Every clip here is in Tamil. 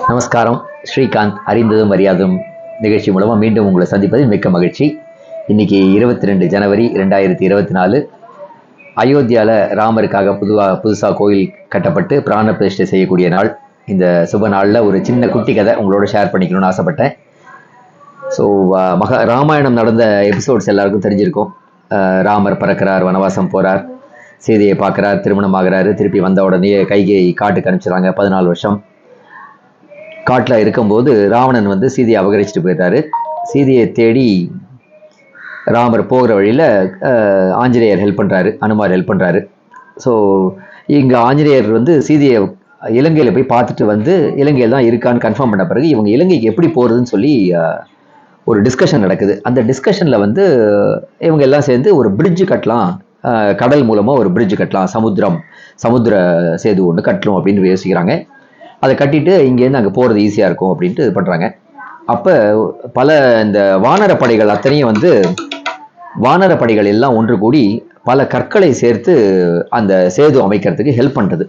நமஸ்காரம். ஸ்ரீகாந்த் அறிந்ததும் அறியாதும் நிகழ்ச்சி மூலமாக மீண்டும் உங்களை சந்திப்பதில் மிக்க மகிழ்ச்சி. இன்னைக்கு 22 ஜனவரி 2024 அயோத்தியாவில் ராமருக்காக புதுசாக கோயில் கட்டப்பட்டு பிராண பிரதிஷ்டை செய்யக்கூடிய நாள். இந்த சுப நாளில் ஒரு சின்ன குட்டி கதை உங்களோட ஷேர் பண்ணிக்கணும்னு ஆசைப்பட்டேன். ஸோ ராமாயணம் நடந்த எபிசோட்ஸ் எல்லாருக்கும் தெரிஞ்சிருக்கும். ராமர் பறக்கிறார், வனவாசம் போகிறார், சீதையை பார்க்குறார், திருமணம் ஆகிறாரு, திருப்பி வந்த உடனே கைகேயி காட்டுக்கு அனுப்பிச்சிடுறாங்க. 14 வருஷம் காட்டில் இருக்கும்போது ராவணன் வந்து சீதையை அபகரிச்சுட்டு போயிட்டாரு. சீதையை தேடி ராமர் போகிற வழியில் ஆஞ்சநேயர் ஹெல்ப் பண்ணுறாரு, அனுமார் ஹெல்ப் பண்ணுறாரு. ஸோ இங்கே ஆஞ்சநேயர் வந்து சீதையை இலங்கையில் போய் பார்த்துட்டு வந்து இலங்கையில் தான் இருக்கான்னு கன்ஃபார்ம் பண்ண பிறகு இவங்க இலங்கைக்கு எப்படி போகிறதுன்னு சொல்லி ஒரு டிஸ்கஷன் நடக்குது. அந்த டிஸ்கஷனில் வந்து இவங்க எல்லாம் சேர்ந்து ஒரு பிரிட்ஜு கட்டலாம், கடல் மூலமாக ஒரு பிரிட்ஜு கட்டலாம், சமுத்திர சேது ஒன்று கட்டணும் அப்படின்னு யோசிக்கிறாங்க. அதை கட்டிட்டு இங்கேருந்து அங்கே போகிறது ஈஸியாக இருக்கும் அப்படின்ட்டு பண்ணுறாங்க. அப்போ பல இந்த வானரப்படைகள் அத்தனையும் வந்து வானரப்படைகள் எல்லாம் ஒன்று கூடி பல கற்களை சேர்த்து அந்த சேது அமைக்கிறதுக்கு ஹெல்ப் பண்ணுறது.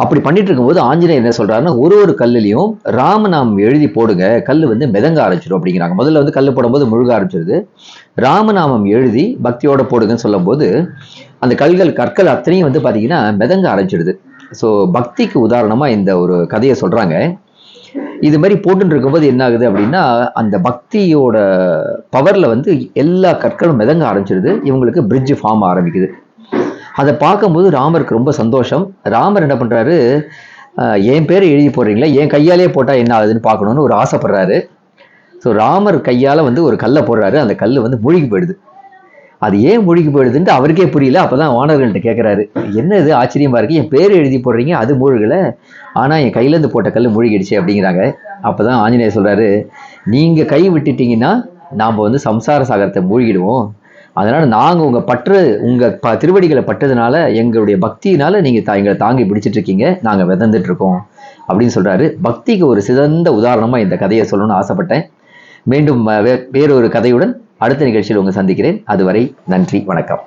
அப்படி பண்ணிட்டு இருக்கும்போது ஆஞ்சநேயர் என்ன சொல்றாருன்னா, ஒரு கல்லுலையும் ராமநாமம் எழுதி போடுங்க, கல் வந்து மிதங்க ஆரம்பிச்சிடும் அப்படிங்கிறாங்க. முதல்ல வந்து கல் போடும்போது முழுக ஆரம்பிச்சிருது. ராமநாமம் எழுதி பக்தியோட போடுங்கன்னு சொல்லும் போது அந்த கற்கள் அத்தனையும் வந்து பார்த்தீங்கன்னா மிதங்க ஆரம்பிச்சிடுது. ஸோ பக்திக்கு உதாரணமாக இந்த ஒரு கதையை சொல்கிறாங்க. இது மாதிரி போட்டுன்னு இருக்கும்போது என்ன ஆகுது அப்படின்னா, அந்த பக்தியோட பவரில் வந்து எல்லா கற்களும் மிதங்க ஆரம்பிச்சிடுது. இவங்களுக்கு பிரிட்ஜ் ஃபார்ம் ஆரம்பிக்குது. அதை பார்க்கும்போது ராமருக்கு ரொம்ப சந்தோஷம். ராமர் என்ன பண்ணுறாரு, என் பேரை எழுதி போடுறீங்களா, என் கையாலே போட்டால் என்ன ஆகுதுன்னு பார்க்கணுன்னு ஒரு ஆசைப்படுறாரு. ஸோ ராமர் கையால் வந்து ஒரு கல்லை போடுறாரு. அந்த கல் வந்து மூழ்கி போயிடுது. அது ஏன் மூழ்கி போயிடுதுன்ட்டு அவருக்கே புரியல. அப்போதான் வானர்கள்ட்ட கேட்குறாரு, என்ன இது ஆச்சரியமா இருக்கு, என் பேர் எழுதி போடுறீங்க, அது மூழ்கலை, ஆனால் என் கையிலேருந்து போட்ட கல் மூழ்கிடுச்சு அப்படிங்கிறாங்க. அப்போ தான் ஆஞ்சநேயர் சொல்கிறாரு, நீங்கள் கை விட்டுட்டீங்கன்னா நாம் வந்து சம்சார சாகரத்தை மூழ்கிடுவோம். அதனால் நாங்கள் உங்கள் திருவடிகளை பட்டதுனால எங்களுடைய பக்தியினால நீங்கள் எங்களை தாங்கி பிடிச்சிட்டு இருக்கீங்க, நாங்கள் விதந்துட்டு இருக்கோம் அப்படின்னு சொல்கிறாரு. பக்திக்கு ஒரு சிறந்த உதாரணமாக இந்த கதையை சொல்லணும்னு ஆசைப்பட்டேன். மீண்டும் வேறொரு கதையுடன் அடுத்த நிகழ்ச்சியில் உங்களை சந்திக்கிறேன். அதுவரை நன்றி, வணக்கம்.